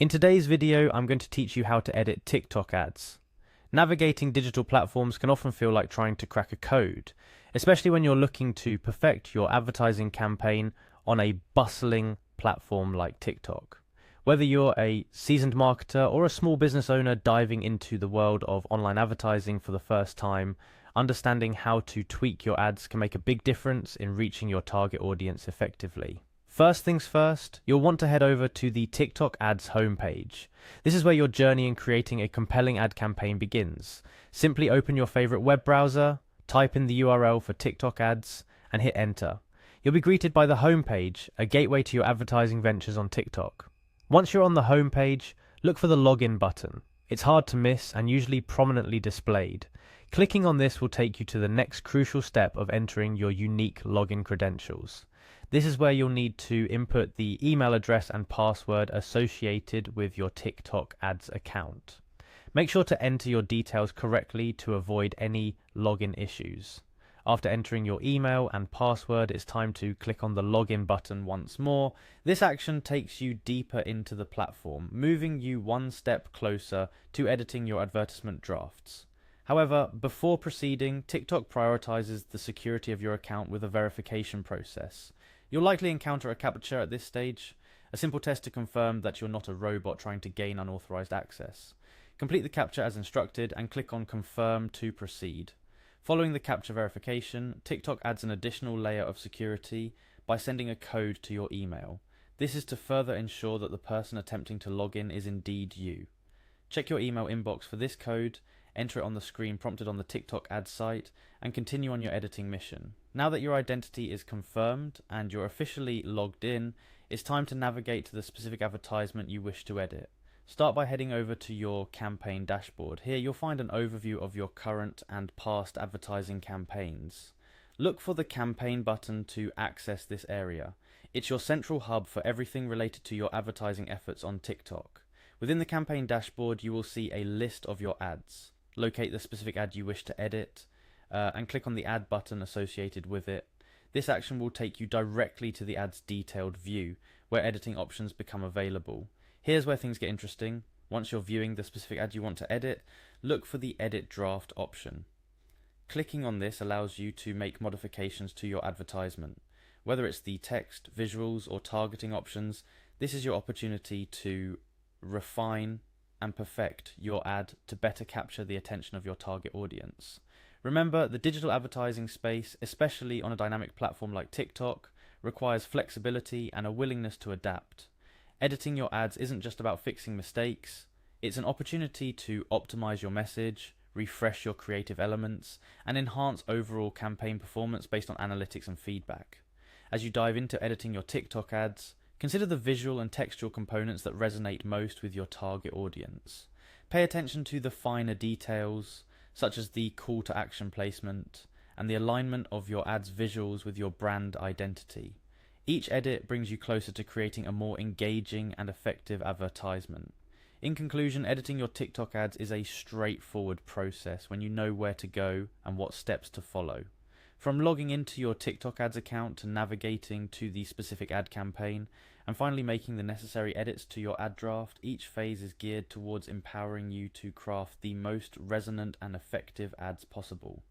In today's video, I'm going to teach you how to edit TikTok ads. Navigating digital platforms can often feel like trying to crack a code, especially when you're looking to perfect your advertising campaign on a bustling platform like TikTok. Whether you're a seasoned marketer or a small business owner diving into the world of online advertising for the first time, understanding how to tweak your ads can make a big difference in reaching your target audience effectively. First things first, you'll want to head over to the TikTok ads homepage. This is where your journey in creating a compelling ad campaign begins. Simply open your favorite web browser, type in the URL for TikTok ads, and hit enter. You'll be greeted by the homepage, a gateway to your advertising ventures on TikTok. Once you're on the homepage, look for the login button. It's hard to miss and usually prominently displayed. Clicking on this will take you to the next crucial step of entering your unique login credentials. This is where you'll need to input the email address and password associated with your TikTok ads account. Make sure to enter your details correctly to avoid any login issues. After entering your email and password, it's time to click on the login button once more. This action takes you deeper into the platform, moving you one step closer to editing your advertisement drafts. However, before proceeding, TikTok prioritizes the security of your account with a verification process. You'll likely encounter a CAPTCHA at this stage, a simple test to confirm that you're not a robot trying to gain unauthorized access. Complete the CAPTCHA as instructed and click on Confirm to proceed. Following the CAPTCHA verification, TikTok adds an additional layer of security by sending a code to your email. This is to further ensure that the person attempting to log in is indeed you. Check your email inbox for this code, enter it on the screen prompted on the TikTok ad site, and continue on your editing mission. Now that your identity is confirmed and you're officially logged in, it's time to navigate to the specific advertisement you wish to edit. Start by heading over to your campaign dashboard. Here you'll find an overview of your current and past advertising campaigns. Look for the campaign button to access this area. It's your central hub for everything related to your advertising efforts on TikTok. Within the campaign dashboard, you will see a list of your ads. Locate the specific ad you wish to edit, and click on the ad button associated with it. This action will take you directly to the ad's detailed view, where editing options become available. Here's where things get interesting. Once you're viewing the specific ad you want to edit, look for the Edit Draft option. Clicking on this allows you to make modifications to your advertisement. Whether it's the text, visuals, or targeting options, this is your opportunity to refine and perfect your ad to better capture the attention of your target audience. Remember, the digital advertising space, especially on a dynamic platform like TikTok, requires flexibility and a willingness to adapt. Editing your ads isn't just about fixing mistakes, it's an opportunity to optimize your message, refresh your creative elements, and enhance overall campaign performance based on analytics and feedback. As you dive into editing your TikTok ads, consider the visual and textual components that resonate most with your target audience. Pay attention to the finer details, such as the call to action placement and the alignment of your ad's visuals with your brand identity. Each edit brings you closer to creating a more engaging and effective advertisement. In conclusion, editing your TikTok ads is a straightforward process when you know where to go and what steps to follow. From logging into your TikTok ads account to navigating to the specific ad campaign, and finally making the necessary edits to your ad draft, each phase is geared towards empowering you to craft the most resonant and effective ads possible.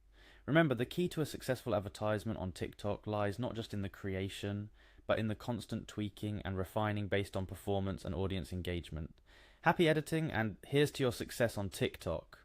Remember, the key to a successful advertisement on TikTok lies not just in the creation, but in the constant tweaking and refining based on performance and audience engagement. Happy editing, and here's to your success on TikTok.